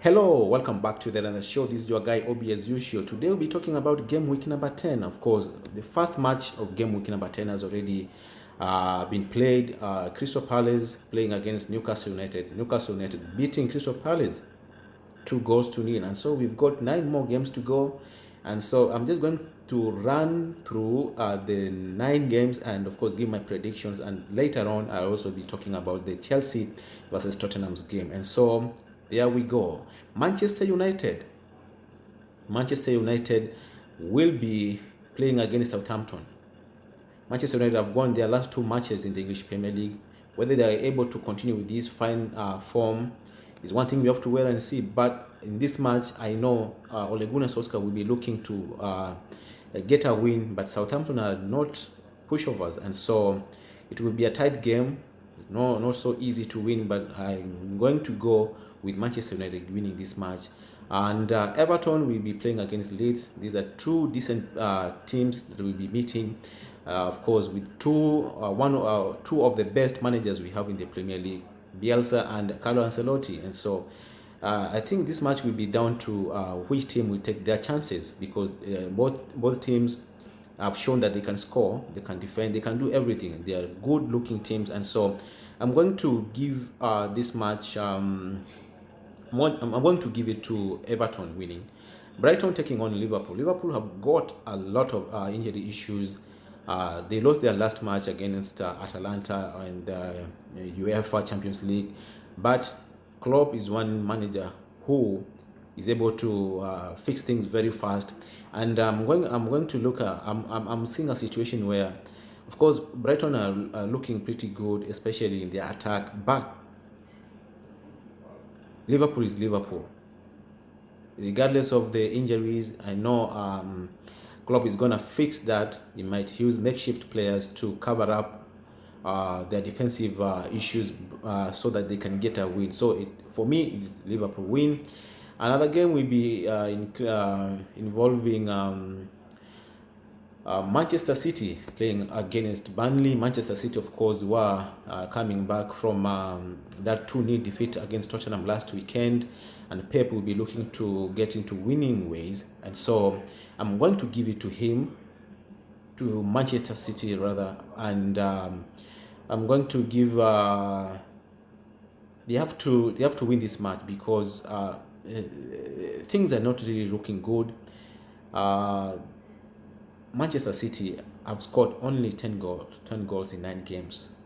Hello, welcome back to the another show. This is your guy Obi as usual. Today we'll be talking about game week number 10. Of course, the first match of game week number 10 has already been played. Crystal Palace playing against Newcastle United. Newcastle United beating Crystal Palace 2 goals to nil, and so we've got 9 more games to go. And so I'm just going to run through the 9 games and of course give my predictions, and later on I'll also be talking about the Chelsea versus Tottenham's game. And so there we go. Manchester United will be playing against Southampton. Manchester United have won their last 2 matches in the English Premier League. Whether they are able to continue with this fine form is one thing we have to wait and see. But in this match, I know Ole Gunnar Solskjaer will be looking to get a win, but Southampton are not pushovers, and so it will be a tight game. No, not so easy to win, but I'm going to go with Manchester United winning this match. And Everton will be playing against Leeds. These are two decent teams that will be meeting. Of course, with two of the best managers we have in the Premier League, Bielsa and Carlo Ancelotti. And so I think this match will be down to which team will take their chances, because both teams have shown that they can score, they can defend, they can do everything. They are good-looking teams, and so I'm going to give this match. I'm going to give it to Everton winning. Brighton taking on Liverpool. Liverpool have got a lot of injury issues. They lost their last match against Atalanta in the UEFA Champions League, but Klopp is one manager who is able to fix things very fast. And I'm going to look at I'm seeing a situation where, of course, Brighton are looking pretty good, especially in their attack, but Liverpool is Liverpool. Regardless of the injuries, I know Klopp is gonna fix that. He might use makeshift players to cover up their defensive issues so that they can get a win. So for me, it's Liverpool win. Another game will be involving Manchester City playing against Burnley. Manchester City, of course, were coming back from that 2-0 defeat against Tottenham last weekend, and Pep will be looking to get into winning ways. And so I'm going to give it to him, to Manchester City rather, and I'm going to give. They have to win this match, because things are not really looking good. Manchester City have scored only 10 goals in 9 games.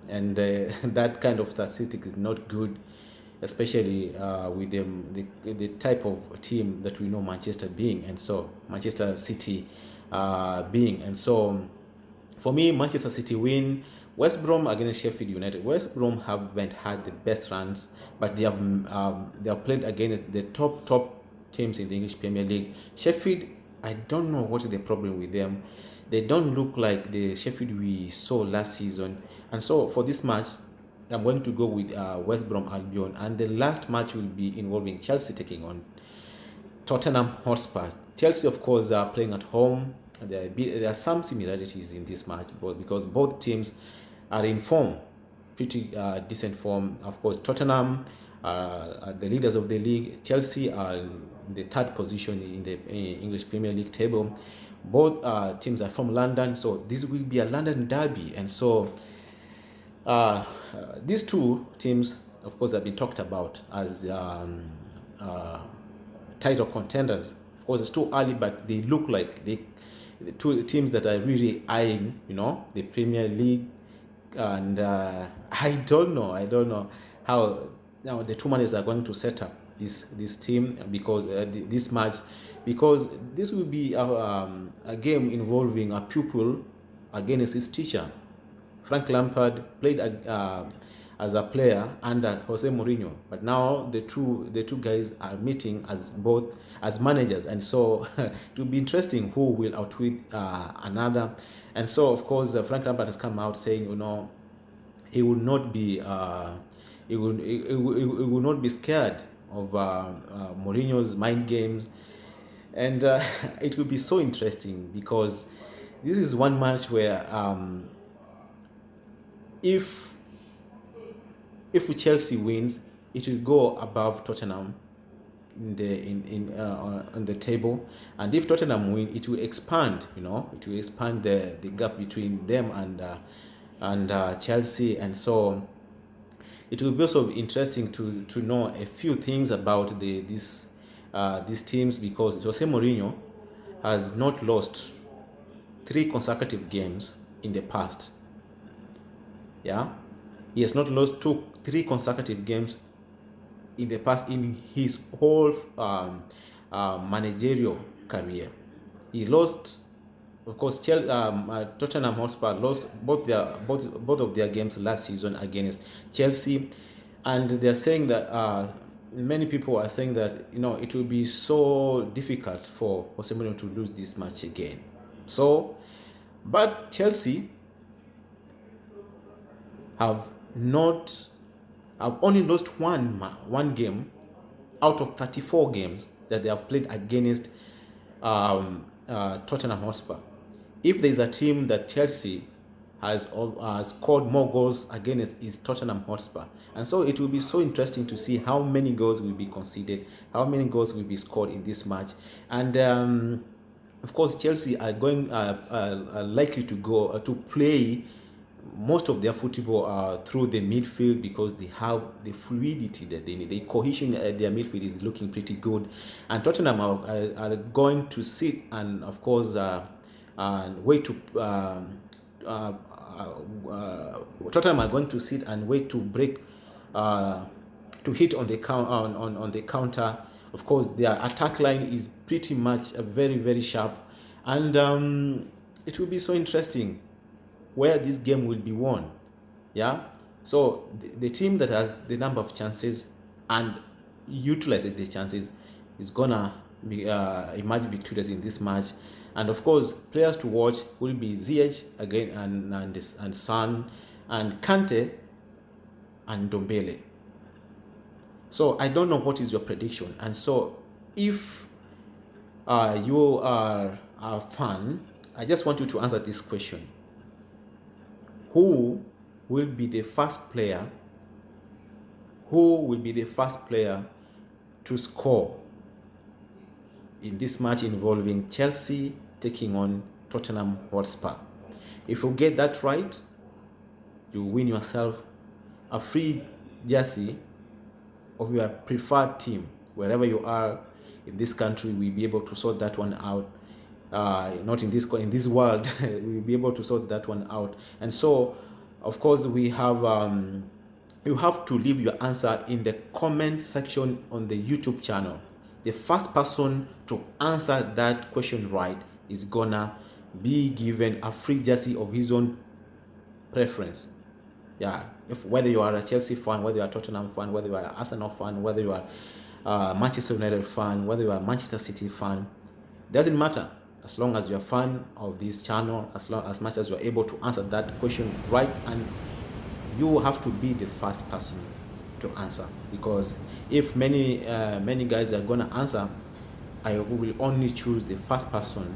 And that kind of statistic is not good, especially with the type of team that we know Manchester being, and so Manchester City being. And so for me, Manchester City win. West Brom against Sheffield United. West Brom haven't had the best runs, but they have played against the top teams in the English Premier League. Sheffield, I don't know what is the problem with them. They don't look like the Sheffield we saw last season. And so for this match, I'm going to go with West Brom Albion. And the last match will be involving Chelsea taking on Tottenham Hotspur. Chelsea, of course, are playing at home. There are some similarities in this match, but because both teams are in form, pretty decent form. Of course, Tottenham are the leaders of the league. Chelsea are in the 3rd position in the English Premier League table. Both teams are from London, so this will be a London derby. And so these two teams, of course, have been talked about as title contenders. Of course, it's too early, but they look like the two teams that are really eyeing, the Premier League. And I don't know how now the two managers are going to set up this team, because this match, because this will be a game involving a pupil against his teacher. Frank Lampard played as a player under Jose Mourinho, but now the two guys are meeting as managers, and so it will be interesting who will outwit another. And so, of course, Frank Lampard has come out saying, he will not be he will not be scared of Mourinho's mind games, and it will be so interesting, because this is one match where if Chelsea wins, it will go above Tottenham in the table, and if Tottenham win, it will expand. It will expand the gap between them and Chelsea, and so it will be also interesting to know a few things about these teams, because Jose Mourinho has not lost 3 consecutive games in the past. Yeah, he has not lost 3 consecutive games in the past in his whole managerial career. He lost, of course, Tottenham Hotspur lost both of their games last season against Chelsea, and they're saying that many people are saying that it will be so difficult for Jose Mourinho to lose this match again. So, but Chelsea have only lost one game out of 34 games that they have played against Tottenham Hotspur. If there is a team that Chelsea has scored more goals against, is Tottenham Hotspur, and so it will be so interesting to see how many goals will be conceded, how many goals will be scored in this match, and of course Chelsea are going likely to go to play most of their football through the midfield, because they have the fluidity that they need. The cohesion at their midfield is looking pretty good, and Tottenham are going to sit and, of course, wait to Tottenham are going to sit and wait to break to hit on the counter. Of course, their attack line is pretty much very, very sharp, and it will be so interesting where this game will be won. Yeah, so the team that has the number of chances and utilizes the chances is gonna be emerge victorious in this match. And of course, players to watch will be Ziyech again, and Son, and Kante, and Ndombele. So I don't know what is your prediction, and so if you are a fan, I just want you to answer this question: who will be the first player? Who will be the first player to score in this match involving Chelsea taking on Tottenham Hotspur? If you get that right, you win yourself a free jersey of your preferred team. Wherever you are in this country, we'll be able to sort that one out. Not in this world, we'll be able to sort that one out. And so, of course, we have you have to leave your answer in the comment section on the YouTube channel. The first person to answer that question right is gonna be given a free jersey of his own preference. Yeah, whether you are a Chelsea fan, whether you are a Tottenham fan, whether you are an Arsenal fan, whether you are a Manchester United fan, whether you are a Manchester City fan, doesn't matter. As long as you're a fan of this channel, as much as you're able to answer that question right, and you have to be the first person to answer, because if many guys are gonna answer, I will only choose the first person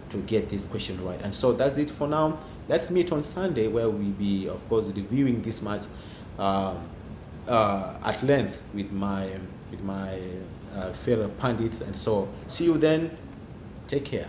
to get this question right. And so that's it for now. Let's meet on Sunday, where we'll be, of course, reviewing this match at length with my fellow pundits. And so see you then. Take care.